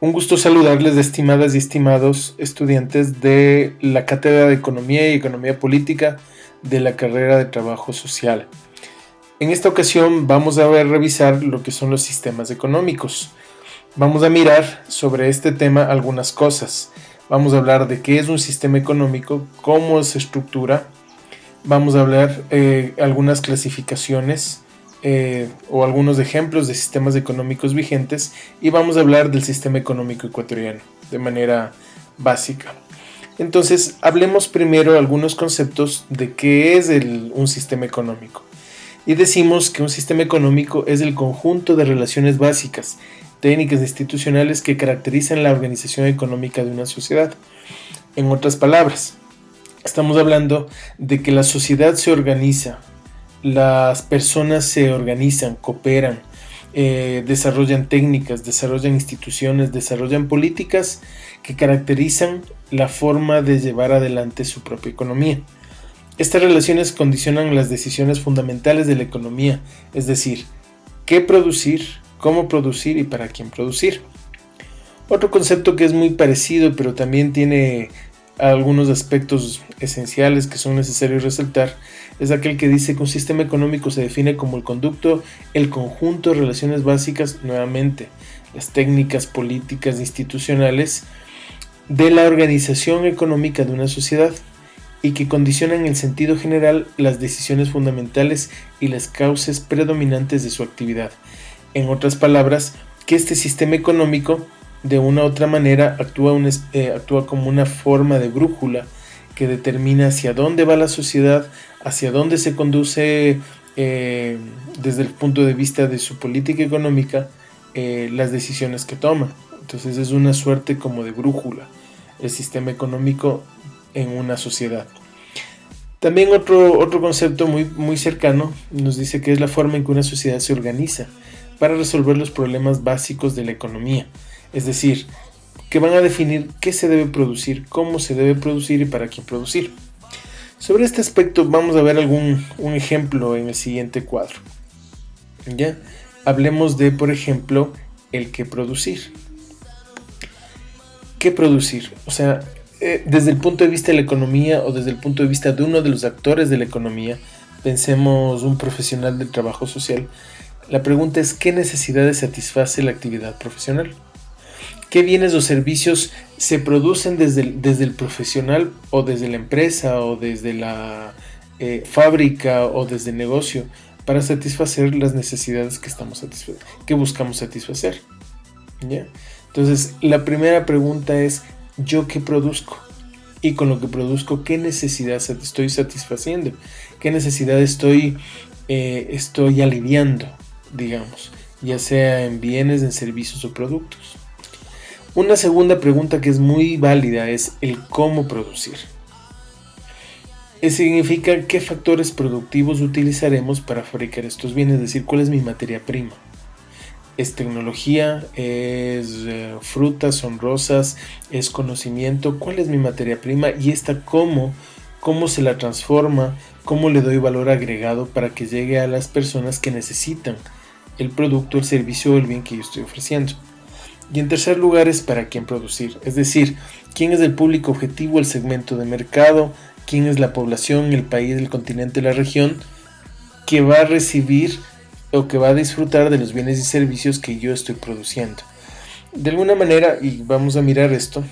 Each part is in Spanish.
Un gusto saludarles, estimadas y estimados estudiantes de la Cátedra de Economía y Economía Política de la carrera de Trabajo Social. En esta ocasión vamos a revisar lo que son los sistemas económicos. Vamos a mirar sobre este tema algunas cosas. Vamos a hablar de qué es un sistema económico, cómo se estructura. Vamos a hablar algunas clasificaciones o algunos ejemplos de sistemas económicos vigentes y vamos a hablar del sistema económico ecuatoriano de manera básica. Entonces, hablemos primero algunos conceptos de qué es un sistema económico. Y decimos que un sistema económico es el conjunto de relaciones básicas, técnicas institucionales que caracterizan la organización económica de una sociedad. En otras palabras, estamos hablando de que la sociedad se organiza, las personas se organizan, cooperan, desarrollan técnicas, desarrollan instituciones, desarrollan políticas que caracterizan la forma de llevar adelante su propia economía. Estas relaciones condicionan las decisiones fundamentales de la economía, es decir, qué producir, cómo producir y para quién producir. Otro concepto que es muy parecido, pero también tiene algunos aspectos esenciales que son necesarios resaltar, es aquel que dice que un sistema económico se define como el conjunto de relaciones básicas, nuevamente, las técnicas políticas institucionales de la organización económica de una sociedad y que condicionan en sentido general las decisiones fundamentales y las causas predominantes de su actividad. En otras palabras, que este sistema económico de una u otra manera actúa como una forma de brújula que determina hacia dónde va la sociedad, hacia dónde se conduce desde el punto de vista de su política económica las decisiones que toma. Entonces es una suerte como de brújula el sistema económico en una sociedad. También otro concepto muy cercano nos dice que es la forma en que una sociedad se organiza para resolver los problemas básicos de la economía. Es decir, que van a definir qué se debe producir, cómo se debe producir y para quién producir. Sobre este aspecto vamos a ver un ejemplo en el siguiente cuadro. ¿Ya? Hablemos de, por ejemplo, el qué producir. ¿Qué producir? O sea, desde el punto de vista de la economía o desde el punto de vista de uno de los actores de la economía, pensemos un profesional del trabajo social, la pregunta es ¿qué necesidades satisface la actividad profesional? ¿Qué bienes o servicios se producen desde el profesional o desde la empresa o desde la fábrica o desde el negocio para satisfacer las necesidades que buscamos satisfacer? ¿Ya? Entonces, la primera pregunta es ¿yo qué produzco? Y con lo que produzco, ¿qué necesidad estoy satisfaciendo? ¿Qué necesidad estoy aliviando, digamos, ya sea en bienes, en servicios o productos? Una segunda pregunta que es muy válida es el cómo producir. Significa qué factores productivos utilizaremos para fabricar estos bienes, es decir, cuál es mi materia prima. ¿Es tecnología? ¿Es frutas? ¿Son rosas? ¿Es conocimiento? ¿Cuál es mi materia prima? Y esta cómo se la transforma, cómo le doy valor agregado para que llegue a las personas que necesitan el producto, el servicio o el bien que yo estoy ofreciendo. Y en tercer lugar es para quién producir, es decir, quién es el público objetivo, el segmento de mercado, quién es la población, el país, el continente, la región que va a recibir o que va a disfrutar de los bienes y servicios que yo estoy produciendo. De alguna manera, y vamos a mirar esto,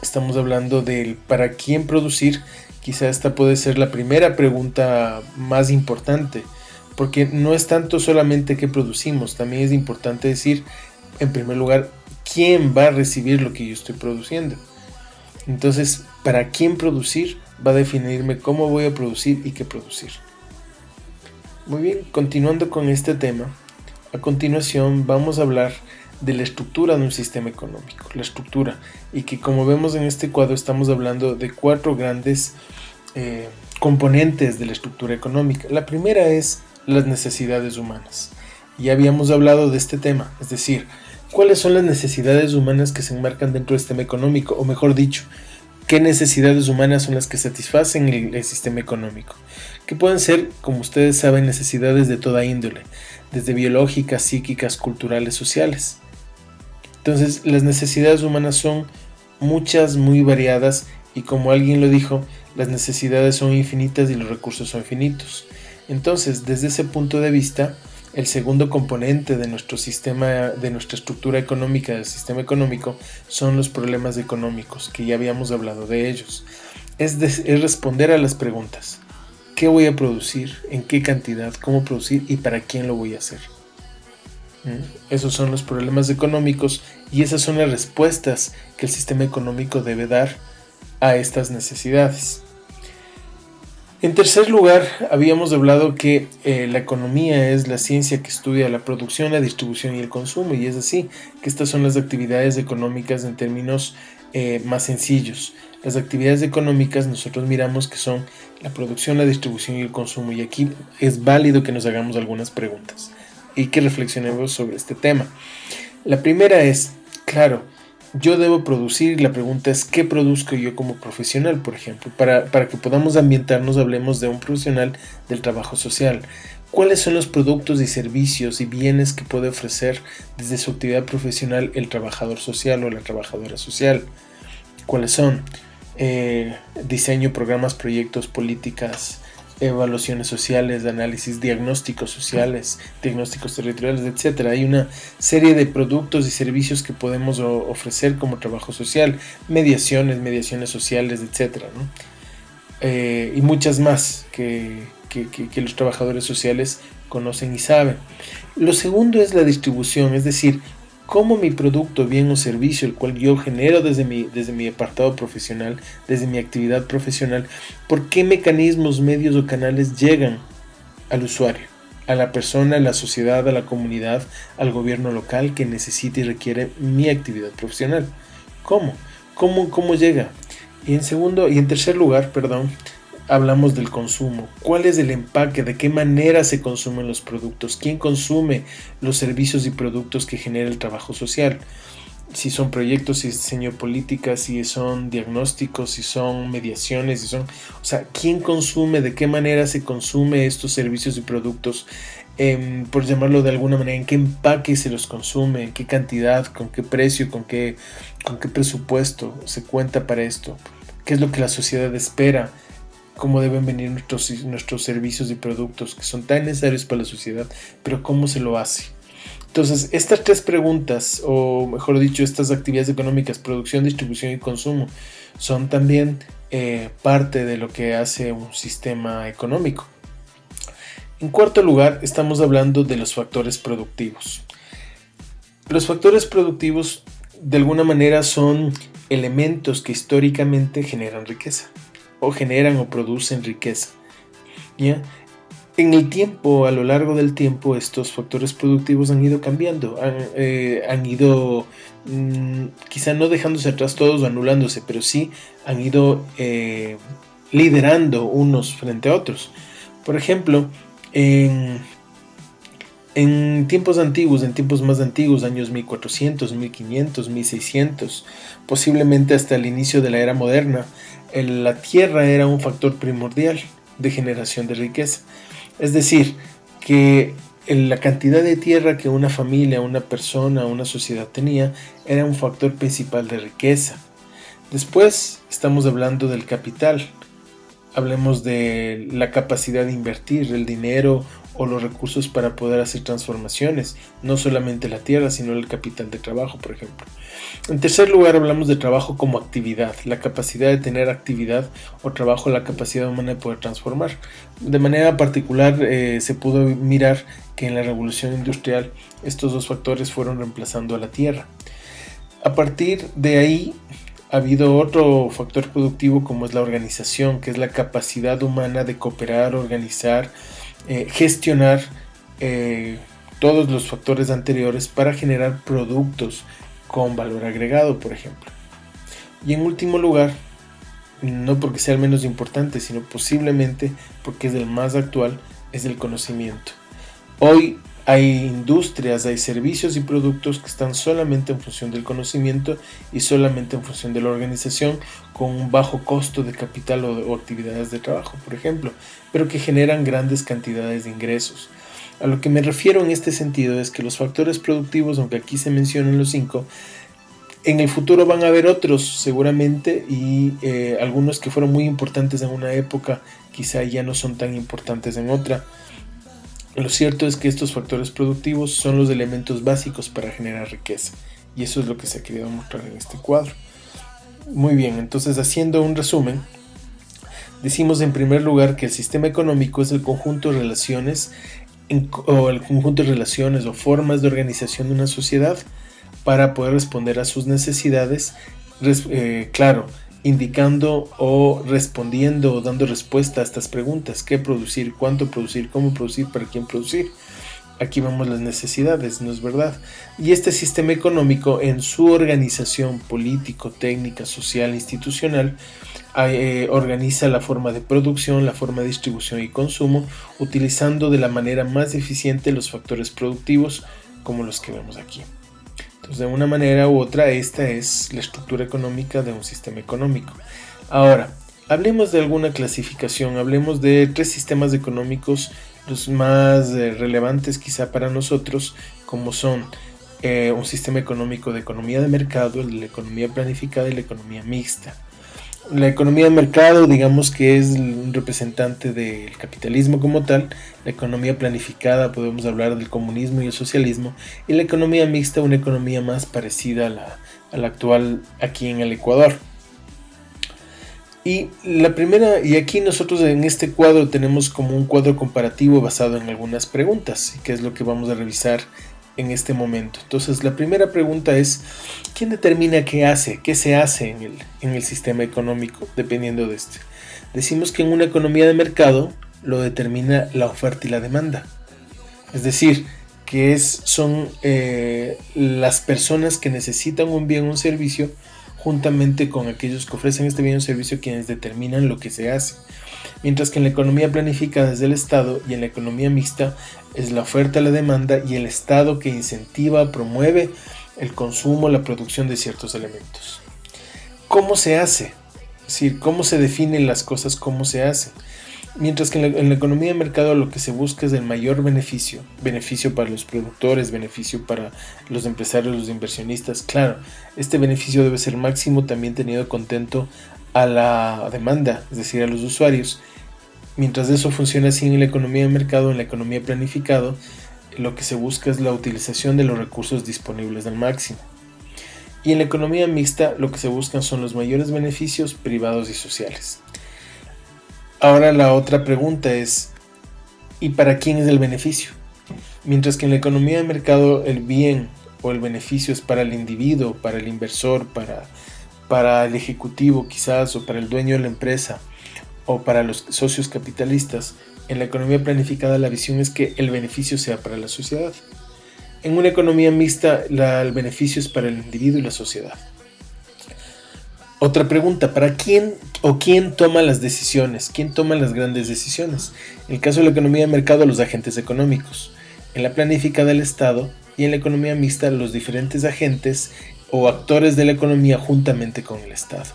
estamos hablando del para quién producir. Quizá esta puede ser la primera pregunta más importante, porque no es tanto solamente qué producimos, también es importante decir, en primer lugar, quién va a recibir lo que yo estoy produciendo. Entonces, para quién producir va a definirme cómo voy a producir y qué producir. Muy bien, continuando con este tema, a continuación vamos a hablar de la estructura de un sistema económico, la estructura, y que como vemos en este cuadro estamos hablando de 4 grandes componentes de la estructura económica. La primera es las necesidades humanas. Ya habíamos hablado de este tema, es decir, ¿cuáles son las necesidades humanas que se enmarcan dentro del sistema económico? O mejor dicho, ¿qué necesidades humanas son las que satisfacen el sistema económico? Que pueden ser, como ustedes saben, necesidades de toda índole, desde biológicas, psíquicas, culturales, sociales. Entonces, las necesidades humanas son muchas, muy variadas, y como alguien lo dijo, las necesidades son infinitas y los recursos son finitos. Entonces, desde ese punto de vista, el segundo componente de nuestro sistema, de nuestra estructura económica, del sistema económico, son los problemas económicos, que ya habíamos hablado de ellos. Es responder a las preguntas: ¿qué voy a producir? ¿En qué cantidad? ¿Cómo producir? ¿Y para quién lo voy a hacer? Esos son los problemas económicos, y esas son las respuestas que el sistema económico debe dar a estas necesidades. En tercer lugar, habíamos hablado que la economía es la ciencia que estudia la producción, la distribución y el consumo, y es así que estas son las actividades económicas en términos más sencillos. Las actividades económicas nosotros miramos que son la producción, la distribución y el consumo, y aquí es válido que nos hagamos algunas preguntas y que reflexionemos sobre este tema. La primera es, claro, yo debo producir, y la pregunta es: ¿qué produzco yo como profesional, por ejemplo? Para que podamos ambientarnos, hablemos de un profesional del trabajo social. ¿Cuáles son los productos y servicios y bienes que puede ofrecer desde su actividad profesional el trabajador social o la trabajadora social? ¿Cuáles son? Diseño, programas, proyectos, políticas, evaluaciones sociales, de análisis, diagnósticos sociales, diagnósticos territoriales, etc. Hay una serie de productos y servicios que podemos ofrecer como trabajo social, mediaciones sociales, etc., ¿no? Y muchas más que los trabajadores sociales conocen y saben. Lo segundo es la distribución, es decir, cómo mi producto, bien o servicio, el cual yo genero desde mi apartado profesional, desde mi actividad profesional, por qué mecanismos, medios o canales llegan al usuario, a la persona, a la sociedad, a la comunidad, al gobierno local que necesita y requiere mi actividad profesional. ¿Cómo llega? Y en tercer lugar, hablamos del consumo. ¿Cuál es el empaque? ¿De qué manera se consumen los productos? ¿Quién consume los servicios y productos que genera el trabajo social? Si son proyectos, si es diseño de políticas, si son diagnósticos, si son mediaciones, ¿quién consume? ¿De qué manera se consume estos servicios y productos? Por llamarlo de alguna manera, ¿en qué empaque se los consume? ¿En qué cantidad? ¿Con qué precio? ¿Con qué presupuesto se cuenta para esto? ¿Qué es lo que la sociedad espera? ¿Cómo deben venir nuestros servicios y productos que son tan necesarios para la sociedad? Pero ¿cómo se lo hace? Entonces, estas tres preguntas, o mejor dicho, estas actividades económicas, producción, distribución y consumo, son también parte de lo que hace un sistema económico. En cuarto lugar, estamos hablando de los factores productivos. Los factores productivos, de alguna manera, son elementos que históricamente generan riqueza, o generan o producen riqueza, ¿ya? En el tiempo, a lo largo del tiempo, estos factores productivos han ido cambiando, han ido quizá no dejándose atrás todos o anulándose, pero sí han ido liderando unos frente a otros. Por ejemplo, en tiempos antiguos, en tiempos más antiguos, años 1400, 1500, 1600, posiblemente hasta el inicio de la era moderna, la tierra era un factor primordial de generación de riqueza. Es decir, que la cantidad de tierra que una familia, una persona, una sociedad tenía era un factor principal de riqueza. Después estamos hablando del capital. Hablemos de la capacidad de invertir el dinero o los recursos para poder hacer transformaciones, no solamente la tierra, sino el capital de trabajo, por ejemplo. En tercer lugar, hablamos de trabajo como actividad, la capacidad de tener actividad o trabajo, la capacidad humana de poder transformar. De manera particular, se pudo mirar que en la revolución industrial estos dos factores fueron reemplazando a la tierra. A partir de ahí, ha habido otro factor productivo como es la organización, que es la capacidad humana de cooperar, organizar, gestionar todos los factores anteriores para generar productos con valor agregado, por ejemplo. Y en último lugar, no porque sea el menos importante, sino posiblemente porque es el más actual, es el conocimiento. Hoy hay industrias, hay servicios y productos que están solamente en función del conocimiento y solamente en función de la organización, con un bajo costo de capital o actividades de trabajo, por ejemplo, pero que generan grandes cantidades de ingresos. A lo que me refiero en este sentido es que los factores productivos, aunque aquí se mencionan los 5, en el futuro van a haber otros seguramente, y algunos que fueron muy importantes en una época quizá ya no son tan importantes en otra. Lo cierto es que estos factores productivos son los elementos básicos para generar riqueza, y eso es lo que se ha querido mostrar en este cuadro. Muy bien, entonces haciendo un resumen, decimos en primer lugar que el sistema económico es el conjunto de relaciones o formas de organización de una sociedad para poder responder a sus necesidades, claro, indicando o respondiendo o dando respuesta a estas preguntas: qué producir, cuánto producir, cómo producir, para quién producir. Aquí vemos las necesidades, ¿no es verdad? Y este sistema económico, en su organización político, técnica, social, institucional, organiza la forma de producción, la forma de distribución y consumo, utilizando de la manera más eficiente los factores productivos como los que vemos aquí. Entonces, de una manera u otra, esta es la estructura económica de un sistema económico. Ahora, hablemos de alguna clasificación, hablemos de 3 sistemas económicos, los más relevantes quizá para nosotros, como son un sistema económico de economía de mercado, la economía planificada y la economía mixta. La economía de mercado, digamos que es un representante del capitalismo como tal. La economía planificada, podemos hablar del comunismo y el socialismo. Y la economía mixta, una economía más parecida a la actual aquí en el Ecuador. Y la primera, y aquí nosotros en este cuadro tenemos como un cuadro comparativo basado en algunas preguntas, que es lo que vamos a revisar en este momento. Entonces, la primera pregunta es: ¿quién determina qué se hace en el sistema económico dependiendo de este? Decimos que en una economía de mercado lo determina la oferta y la demanda. Es decir, que son las personas que necesitan un bien o un servicio, juntamente con aquellos que ofrecen este bien o servicio, quienes determinan lo que se hace. Mientras que en la economía planificada es el Estado, y en la economía mixta es la oferta, la demanda y el Estado que incentiva, promueve el consumo, la producción de ciertos elementos. ¿Cómo se hace? Es decir, ¿cómo se definen las cosas? ¿Cómo se hacen? Mientras que en la economía de mercado lo que se busca es el mayor beneficio para los productores, beneficio para los empresarios, los inversionistas. Claro, este beneficio debe ser máximo, también teniendo contento a la demanda, es decir, a los usuarios. Mientras eso funciona así en la economía de mercado, en la economía planificada, lo que se busca es la utilización de los recursos disponibles al máximo. Y en la economía mixta lo que se buscan son los mayores beneficios privados y sociales. Ahora la otra pregunta es: ¿y para quién es el beneficio? Mientras que en la economía de mercado el bien o el beneficio es para el individuo, para el inversor, para el ejecutivo quizás, o para el dueño de la empresa, o para los socios capitalistas, en la economía planificada la visión es que el beneficio sea para la sociedad. En una economía mixta el beneficio es para el individuo y la sociedad. Otra pregunta: ¿para quién toma las decisiones? ¿Quién toma las grandes decisiones? En el caso de la economía de mercado, los agentes económicos. En la planificada, el Estado. Y en la economía mixta, los diferentes agentes o actores de la economía juntamente con el Estado.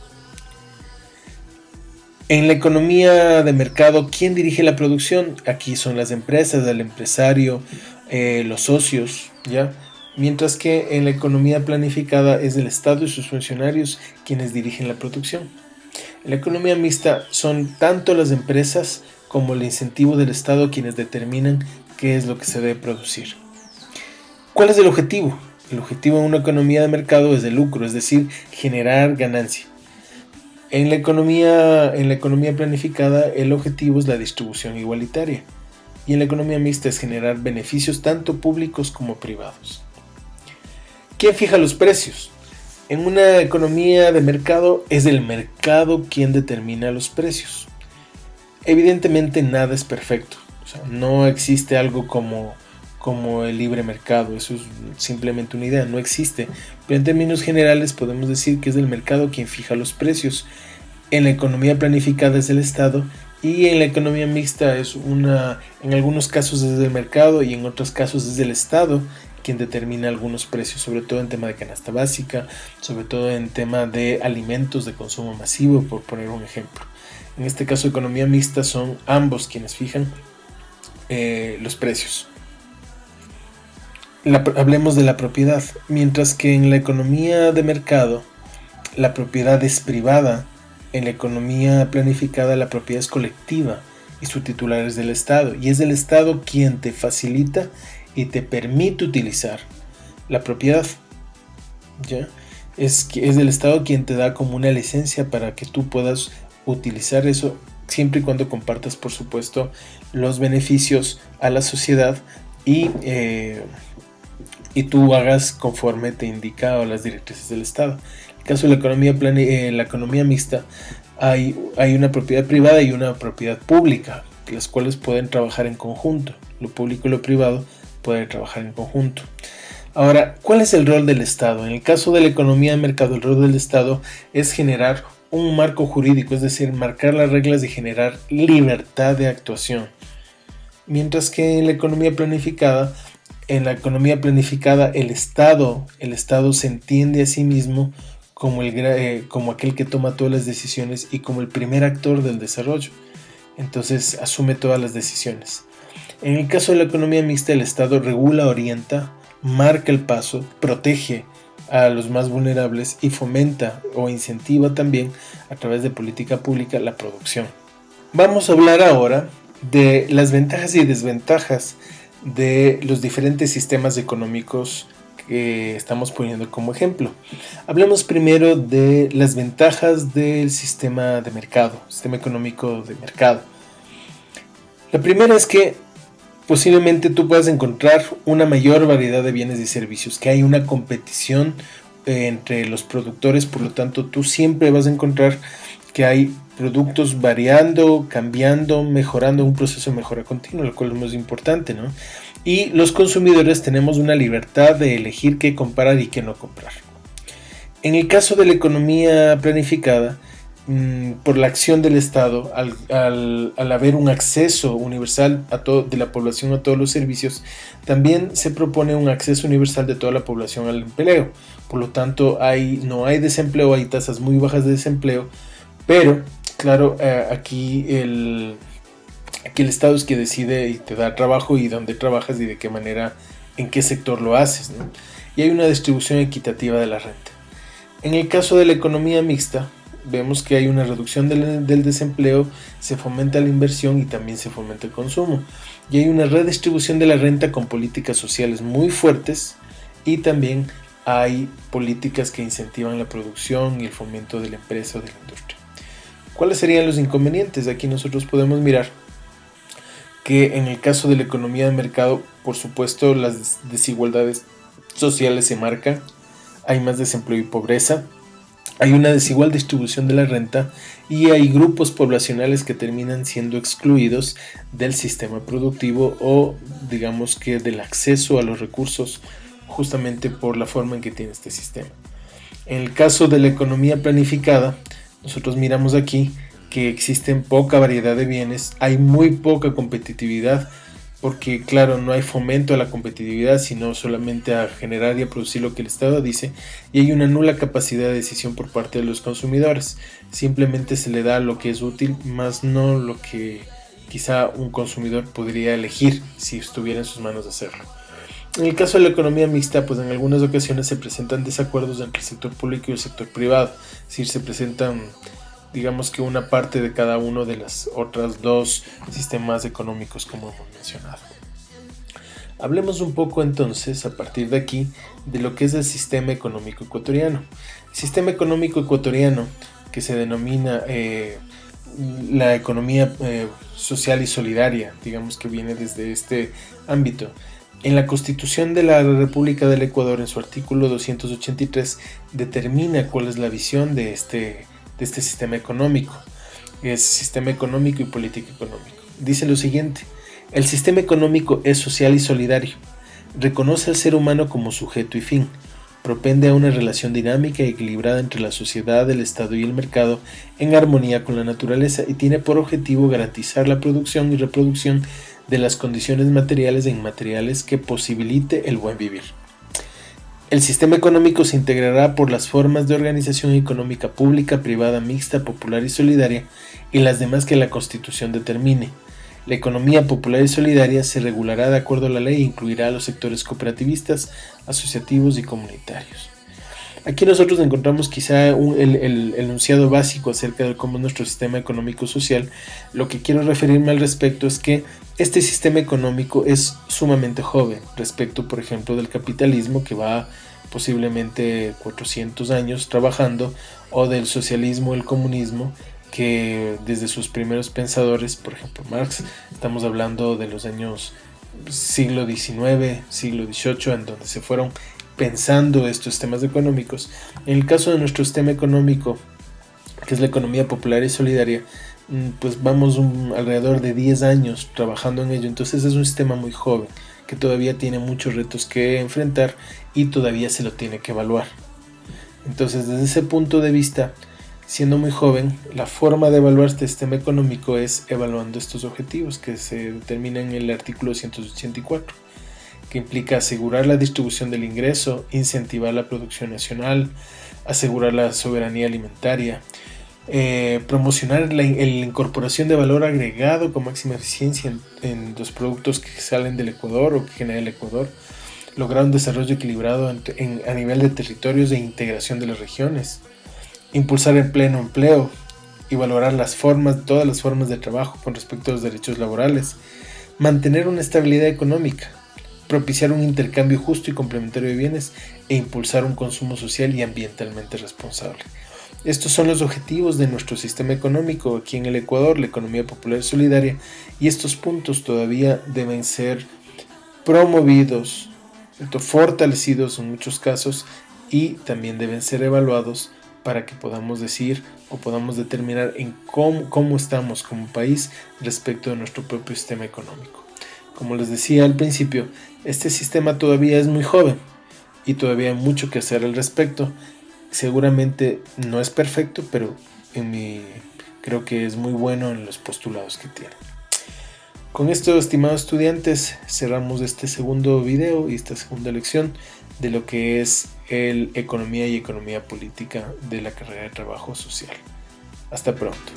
En la economía de mercado, ¿quién dirige la producción? Aquí son las empresas, el empresario, los socios, ¿ya? Mientras que en la economía planificada es el Estado y sus funcionarios quienes dirigen la producción. En la economía mixta son tanto las empresas como el incentivo del Estado quienes determinan qué es lo que se debe producir. ¿Cuál es el objetivo? El objetivo en una economía de mercado es el lucro, es decir, generar ganancia. En la economía planificada el objetivo es la distribución igualitaria. Y en la economía mixta es generar beneficios tanto públicos como privados. ¿Quién fija los precios? En una economía de mercado es el mercado quien determina los precios. Evidentemente nada es perfecto. O sea, no existe algo como el libre mercado. Eso es simplemente una idea, no existe. Pero en términos generales podemos decir que es el mercado quien fija los precios. En la economía planificada es el Estado, y en la economía mixta en algunos casos es el mercado y en otros casos es el Estado quien determina algunos precios, sobre todo en tema de canasta básica, sobre todo en tema de alimentos de consumo masivo, por poner un ejemplo. En este caso, economía mixta, son ambos quienes fijan los precios. hablemos de la propiedad. Mientras que en la economía de mercado la propiedad es privada, en la economía planificada la propiedad es colectiva y su titular es del Estado. Y es el Estado quien te facilita y te permite utilizar la propiedad. ¿Ya? Es el Estado quien te da como una licencia para que tú puedas utilizar eso, siempre y cuando compartas, por supuesto, los beneficios a la sociedad y tú hagas conforme te indica o las directrices del Estado. En el caso de la economía mixta, hay una propiedad privada y una propiedad pública, las cuales pueden trabajar en conjunto. Lo público y lo privado pueden trabajar en conjunto. Ahora, ¿cuál es el rol del Estado? En el caso de la economía de mercado, el rol del Estado es generar un marco jurídico, es decir, marcar las reglas y generar libertad de actuación. Mientras que en la economía planificada, el Estado se entiende a sí mismo como aquel que toma todas las decisiones y como el primer actor del desarrollo. Entonces asume todas las decisiones. En el caso de la economía mixta, el Estado regula, orienta, marca el paso, protege a los más vulnerables y fomenta o incentiva también a través de política pública la producción. Vamos a hablar ahora de las ventajas y desventajas de los diferentes sistemas económicos que estamos poniendo como ejemplo. Hablemos primero de las ventajas del sistema de mercado, sistema económico de mercado. La primera es que posiblemente tú puedas encontrar una mayor variedad de bienes y servicios, que hay una competición entre los productores, por lo tanto tú siempre vas a encontrar que hay productos variando, cambiando, mejorando, un proceso de mejora continua, lo cual es muy importante, ¿no? Y los consumidores tenemos una libertad de elegir qué comprar y qué no comprar. En el caso de la economía planificada, por la acción del Estado, al haber un acceso universal de la población a todos los servicios, también se propone un acceso universal de toda la población al empleo. Por lo tanto, no hay desempleo, hay tasas muy bajas de desempleo, pero claro, aquí el Estado es que decide y te da trabajo y dónde trabajas y de qué manera, en qué sector lo haces, ¿no? Y hay una distribución equitativa de la renta. En el caso de la economía mixta, vemos que hay una reducción del desempleo, se fomenta la inversión y también se fomenta el consumo. Y hay una redistribución de la renta con políticas sociales muy fuertes y también hay políticas que incentivan la producción y el fomento de la empresa o de la industria. ¿Cuáles serían los inconvenientes? Aquí nosotros podemos mirar que en el caso de la economía de mercado, por supuesto, las desigualdades sociales se marcan, hay más desempleo y pobreza, hay una desigual distribución de la renta y hay grupos poblacionales que terminan siendo excluidos del sistema productivo o digamos que del acceso a los recursos justamente por la forma en que tiene este sistema. En el caso de la economía planificada, nosotros miramos aquí que existen poca variedad de bienes, hay muy poca competitividad, porque claro, no hay fomento a la competitividad, sino solamente a generar y a producir lo que el Estado dice, y hay una nula capacidad de decisión por parte de los consumidores. Simplemente se le da lo que es útil, más no lo que quizá un consumidor podría elegir si estuviera en sus manos hacerlo. En el caso de la economía mixta, pues en algunas ocasiones se presentan desacuerdos entre el sector público y el sector privado, es decir, se presentan digamos que una parte de cada uno de las otras dos sistemas económicos como hemos mencionado. Hablemos un poco entonces a partir de aquí de lo que es el sistema económico ecuatoriano. El sistema económico ecuatoriano, que se denomina la economía social y solidaria, digamos que viene desde este ámbito. En la Constitución de la República del Ecuador, en su artículo 283, determina cuál es la visión de este sistema económico, es sistema económico y política económica. Dice lo siguiente: el sistema económico es social y solidario, reconoce al ser humano como sujeto y fin, propende a una relación dinámica y equilibrada entre la sociedad, el Estado y el mercado en armonía con la naturaleza y tiene por objetivo garantizar la producción y reproducción de las condiciones materiales e inmateriales que posibilite el buen vivir. El sistema económico se integrará por las formas de organización económica pública, privada, mixta, popular y solidaria y las demás que la Constitución determine. La economía popular y solidaria se regulará de acuerdo a la ley e incluirá a los sectores cooperativistas, asociativos y comunitarios. Aquí nosotros encontramos quizá el enunciado básico acerca de cómo es nuestro sistema económico-social. Lo que quiero referirme al respecto es que este sistema económico es sumamente joven respecto, por ejemplo, del capitalismo, que va posiblemente 400 años trabajando, o del socialismo, el comunismo, que desde sus primeros pensadores, por ejemplo Marx, estamos hablando de los años siglo XIX, siglo XVIII, en donde se fueron pensando estos temas económicos. En el caso de nuestro sistema económico, que es la economía popular y solidaria, pues vamos alrededor de 10 años trabajando en ello. Entonces es un sistema muy joven, que todavía tiene muchos retos que enfrentar y todavía se lo tiene que evaluar. Entonces, desde ese punto de vista, siendo muy joven, la forma de evaluar este sistema económico es evaluando estos objetivos que se determinan en el artículo 184, que implica asegurar la distribución del ingreso, incentivar la producción nacional, asegurar la soberanía alimentaria, promocionar la incorporación de valor agregado con máxima eficiencia en los productos que salen del Ecuador o que genera el Ecuador, lograr un desarrollo equilibrado a nivel de territorios e integración de las regiones, impulsar el pleno empleo y valorar todas las formas de trabajo con respecto a los derechos laborales, mantener una estabilidad económica, propiciar un intercambio justo y complementario de bienes e impulsar un consumo social y ambientalmente responsable. Estos son los objetivos de nuestro sistema económico aquí en el Ecuador, la economía popular y solidaria, y estos puntos todavía deben ser promovidos, fortalecidos en muchos casos, y también deben ser evaluados para que podamos decir o podamos determinar en cómo estamos como país respecto de nuestro propio sistema económico. Como les decía al principio, este sistema todavía es muy joven y todavía hay mucho que hacer al respecto. Seguramente no es perfecto, pero creo que es muy bueno en los postulados que tiene. Con esto, estimados estudiantes, cerramos este segundo video y esta segunda lección de lo que es el economía y economía política de la carrera de trabajo social. Hasta pronto.